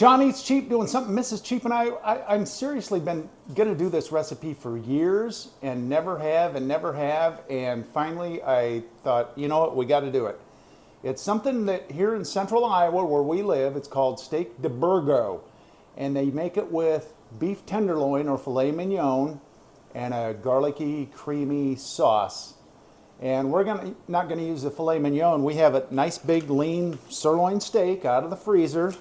John Eats Cheap doing something Mrs. Cheap and I'm seriously been going to do this recipe for years and never have. And finally I thought, you know what, we got to do it. It's something that here in central Iowa where we live, it's called steak DeBurgo. And they make it with beef tenderloin or filet mignon and a garlicky, creamy sauce. And we're not going to use the filet mignon. We have a nice big lean sirloin steak out of the freezer.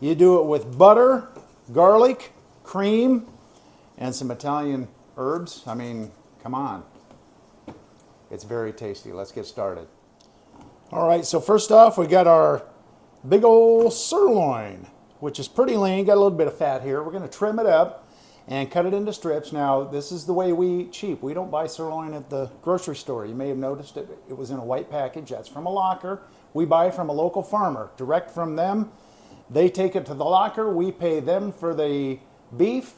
You do it with butter, garlic, cream, and some Italian herbs. I mean, come on. It's very tasty. Let's get started. All right, so first off, we got our big old sirloin, which is pretty lean. Got a little bit of fat here. We're going to trim it up and cut it into strips. Now, this is the way we eat cheap. We don't buy sirloin at the grocery store. You may have noticed it. It was in a white package. That's from a locker. We buy from a local farmer, direct from them. They take it to the locker. We pay them for the beef.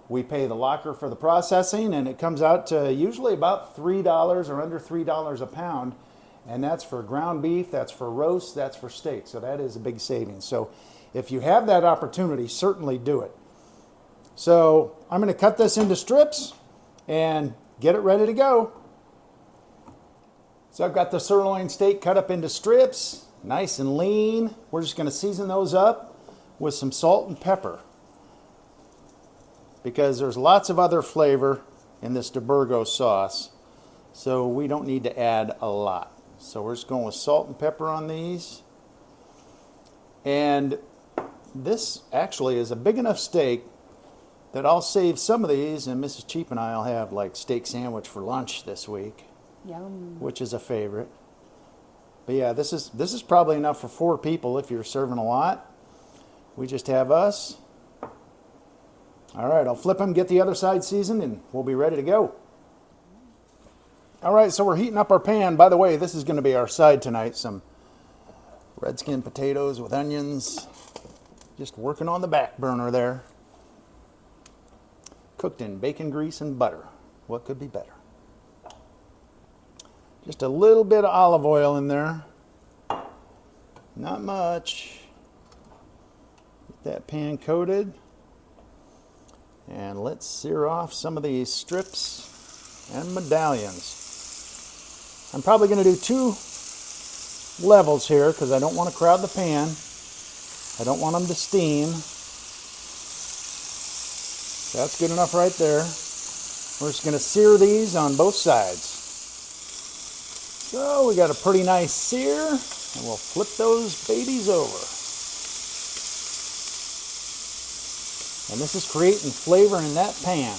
We pay the locker for the processing, and it comes out to usually about $3 or under $3 a pound. And that's for ground beef, that's for roast, that's for steak. So that is a big savings. So if you have that opportunity, certainly do it. So I'm going to cut this into strips and get it ready to go. So I've got the sirloin steak cut up into strips, nice and lean. We're just going to season those up with some salt and pepper because there's lots of other flavor in this DeBurgo sauce. So we don't need to add a lot. So we're just going with salt and pepper on these. And this actually is a big enough steak that I'll save some of these, and Mrs. Cheap and I will have like steak sandwich for lunch this week. Yum. Which is a favorite. But yeah, this is probably enough for 4 people if you're serving a lot. We just have us. All right, I'll flip them, get the other side seasoned, and we'll be ready to go. All right, so we're heating up our pan. By the way, this is going to be our side tonight. Some red skin potatoes with onions. Just working on the back burner there. Cooked in bacon grease and butter. What could be better? Just a little bit of olive oil in there. Not much. Get that pan coated. And let's sear off some of these strips and medallions. I'm probably going to do 2 levels here because I don't want to crowd the pan. I don't want them to steam. That's good enough right there. We're just going to sear these on both sides. So we got a pretty nice sear, and we'll flip those babies over. And this is creating flavor in that pan.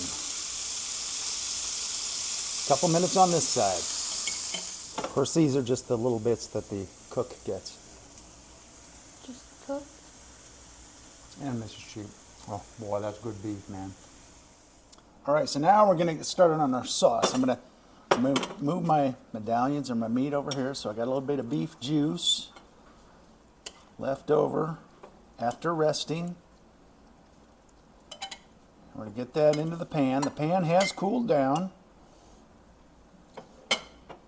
Couple minutes on this side. Of course, these are just the little bits that the cook gets. Just cook? And Mrs. Cheap. Oh boy, that's good beef, man. All right, so now we're going to get started on our sauce. I'm going to move my medallions or my meat over here. So I got a little bit of beef juice left over after resting. We're going to get that into the pan. The pan has cooled down.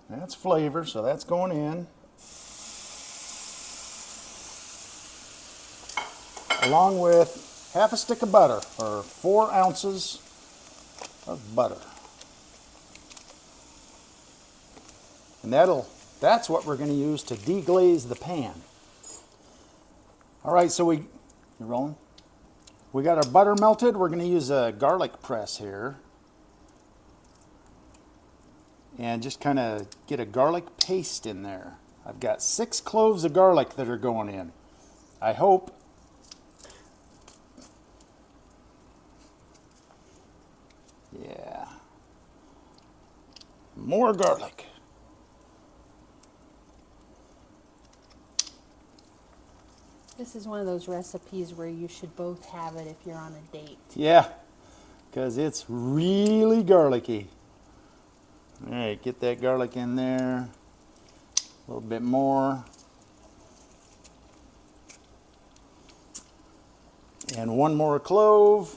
That's flavor, so that's going in. Along with half a stick of butter, or 4 ounces of butter. And that's what we're going to use to deglaze the pan. All right, so you rolling? We got our butter melted. We're going to use a garlic press here. And just kind of get a garlic paste in there. I've got 6 cloves of garlic that are going in. I hope. Yeah. More garlic. This is one of those recipes where you should both have it if you're on a date. Yeah, because it's really garlicky. All right, get that garlic in there. A little bit more. And 1 more clove.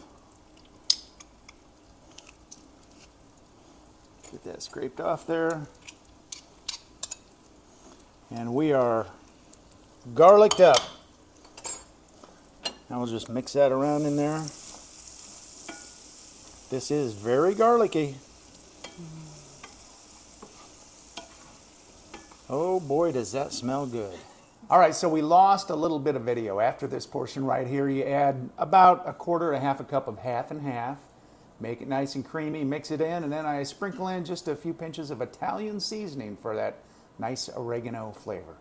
Get that scraped off there. And we are garliced up. Now we'll just mix that around in there. This is very garlicky. Oh boy, does that smell good. All right, so we lost a little bit of video. After this portion right here, you add about a quarter to half a cup of half and half. Make it nice and creamy, mix it in, and then I sprinkle in just a few pinches of Italian seasoning for that nice oregano flavor.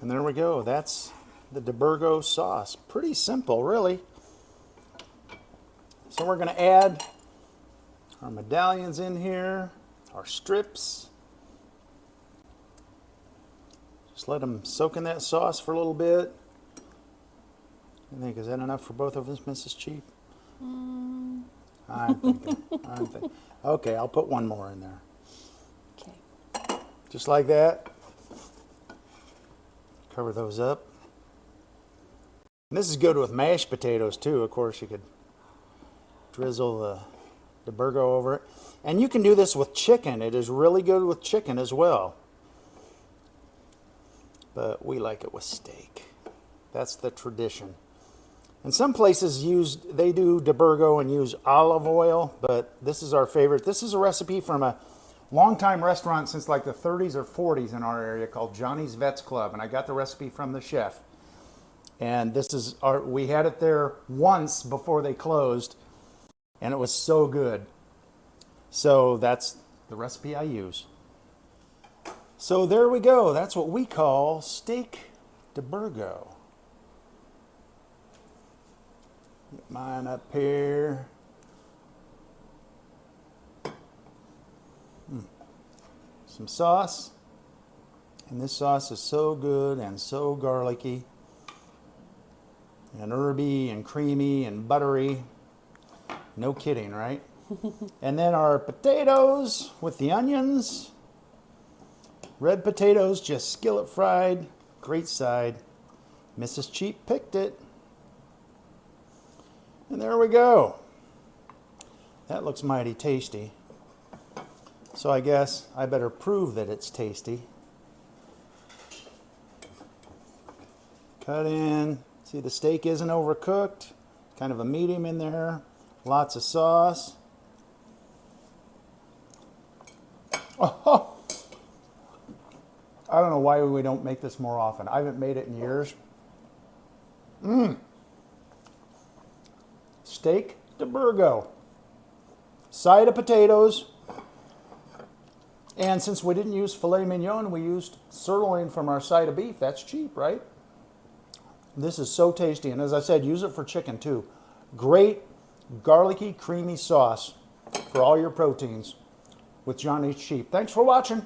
And there we go. That's the DeBurgo sauce. Pretty simple, really. So we're going to add our medallions in here, our strips. Just let them soak in that sauce for a little bit. I think, is that enough for both of us, Mrs. Cheap? I'm thinking. Okay, I'll put one more in there. Okay. Just like that. Cover those up. And this is good with mashed potatoes too. Of course, you could drizzle the DeBurgo over it. And you can do this with chicken. It is really good with chicken as well. But we like it with steak. That's the tradition. And some places they do DeBurgo and use olive oil, but this is our favorite. This is a recipe from a longtime restaurant since like the 30s or 40s in our area called Johnny's Vets Club, and I got the recipe from the chef. And this is we had it there once before they closed, and it was so good. So that's the recipe I use. So there we go. That's what we call steak DeBurgo. Get mine up here. Some sauce. And this sauce is so good and so garlicky and herby and creamy and buttery. No kidding, right? And then our potatoes with the onions. Red potatoes, just skillet fried. Great side. Mrs. Cheap picked it. And there we go. That looks mighty tasty. So I guess I better prove that it's tasty. Cut in. See, the steak isn't overcooked. Kind of a medium in there. Lots of sauce. Oh, I don't know why we don't make this more often. I haven't made it in years. Steak DeBurgo. Side of potatoes. And since we didn't use filet mignon, we used sirloin from our side of beef. That's cheap, right? This is so tasty. And as I said, use it for chicken too. Great garlicky, creamy sauce for all your proteins with Johnny's Cheap. Thanks for watching.